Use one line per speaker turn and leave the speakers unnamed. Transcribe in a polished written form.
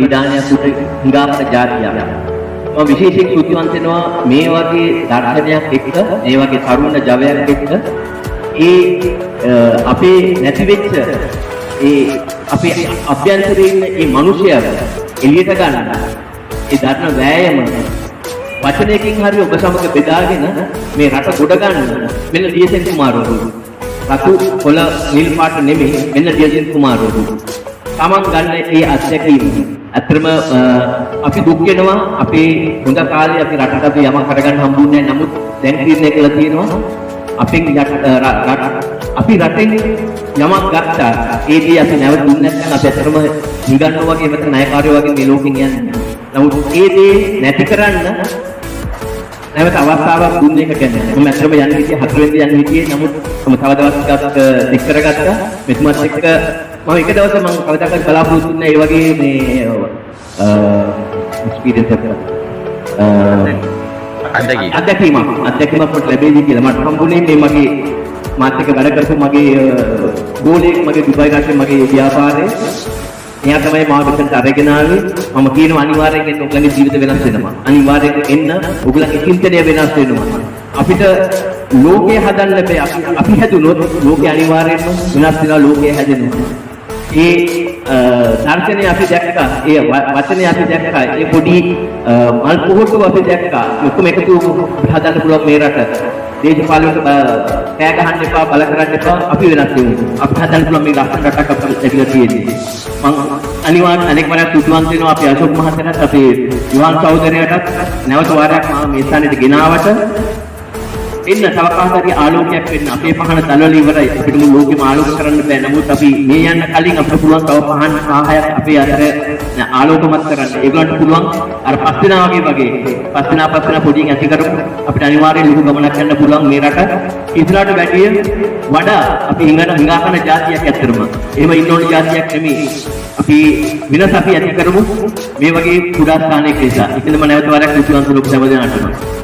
නිදානයක් උඩ හංගාපන ජාතියක්. මම විශේෂයෙන් සුද්ධිවන්ත වෙනවා මේ වගේ දර්ශනයක් එක්ක, මේ වගේ තරුණ ජවයක් එක්ක අපේ නැති වෙච්ච අපේ අභ්‍යන්තරයේ ඉන්න මේ මිනිසයා එළියට ගන්න ඒ ධර්ම වෑයම වචනයකින් හරි ඔබ සමග බෙදාගෙන මේ රට ගොඩ ගන්න මෙන්න ඩීඑස්එන් කුමාරවරු. රතු කොළ නිල් පාට නෙමෙයි මෙන්න ඩීඑස්එන් කුමාරවරු. තමන් ගන්න ඒ අත්දැකීම අත්‍තරම අපි දුක් වෙනවා අපේ හොඳ කාලේ අපි රටට අපි යමක් කරගන්න හම්බුනේ නැහැ. නමුත් දැන් තීරණය කළා තියෙනවා අපි රටෙන් යමක් ගත්තා ඒදී අපි නැවත දුන්නේ නැත්නම් අපි අත්‍තරම නිගන්නවා වගේ මෙතන ණයකාරයෝ වගේ මේ ලෝකෙන් යන්නේ. නමුත් ඒ දේ නැති කරන්න නැවත අවස්ථාවක් දුන්නේ එක කියන්නේ. මම අත්‍තරම යන්නේ විදිය 4 වෙනිද යන්නේ විදියේ නමුත් මම තව දවසක් එක් කරගත්තා. මෙතුමත් එක්ක මම එක දවසක් මම කවදාකවත් බලාපොරොත්තු වෙන්නේ ඒ වගේ මේ එක්ස්පීරියන්ස් එකක් අත්දැකීමක් මට ලැබෙයි කියලා මට හම්බුනේ මේ මගේ මාත් එක්ක වැඩ කරපු මගේ ගෝලෙක් මගේ දුබයි රටේ මගේ ව්‍යාපාරේ එයා තමයි මාව මෙතනට අරගෙන ආවේ. මම කියනවා අනිවාර්යෙන් එන්න ඔයගලගේ ජීවිත වෙනස් වෙනවා. අනිවාර්යෙන් එන්න ඔයගලගේ චින්තනය වෙනස් වෙනවා. අපිට ලෝකය හදන්න බෑ. අපි හැදුනොත් ලෝකය අනිවාර්යෙන්ම වෙනස් වෙනවා. ලෝකය හැදෙනවා. ඒ දර්ශනය අපි දැක්කා. ඒ වචනේ අපි දැක්කා. ඒ පොඩි මල් පොහොට්ටුව අපි දැක්කා. ඔක්කොම එකතු හදන්න පුළුවන් මේ රට. දේශපාලනයට කෑ ගහන්න එපා, බල කරන්න එපා. අපි වෙනස් වෙමු. අපි හදන්න පුළුවන් මේ ලස්සන රටක් අපිට ලැබිලා තියෙන්නේ. මම අනිවාර්යෙන් අනෙක් වරක් තුතුවන් දෙනවා අපේ අශෝක් මහත්තයාට අපේ යුවන් සහෝදරයාටත් නැවත වාරයක් මම මේ ස්ථානෙට ගෙනාවට එන්න තව කාටරි ආලෝකයක් වෙන්න. අපේ පහන තලවල ඉවරයි. අපිට මුළු ලෝකෙම ආලෝක කරන්න බෑ. නමුත් අපි මේ යන්න කලින් අපිට පුළුවන් තව පහන් 6ක් අපේ අතර ආලෝකමත් කරන්න. ඒගොල්ලන්ට පුළුවන් අර පස් දෙනා වගේ පස් දෙනා පොඩියෙන් ඇති කරමු. අපිට අනිවාර්යෙන් ලොකු ගමනක් යන්න පුළුවන් මේ රට. ඉස්සරහට වැඩිය වඩා අපි හිඟාකන જાතියක් ඇත්තරම. එහෙම ඉන්න ඕන જાතියක් නෙමෙයි. අපි වෙනස අපි ඇති කරමු මේ වගේ කුඩා ස්ථානයක නිසා. ඉතින්ම නැවත වරක් කුතුහලවත් ලොකු සමදනාටම